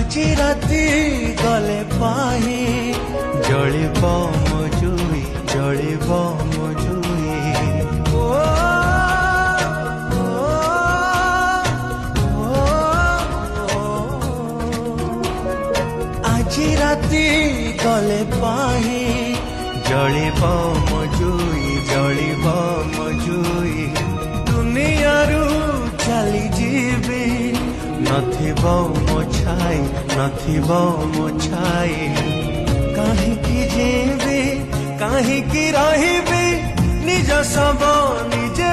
আজি রাতি গলে পাহি জলিব মজুই জলিব মজুই আজি রাতি গলে পাহি জলিব মজুই জলিব মজুই দুনিয়ারু চালি যাবি নথিব মো ছাই নথিব মো ছাই কাহিকি জিবি কাহিকি রহিবি নিজ সব নিজে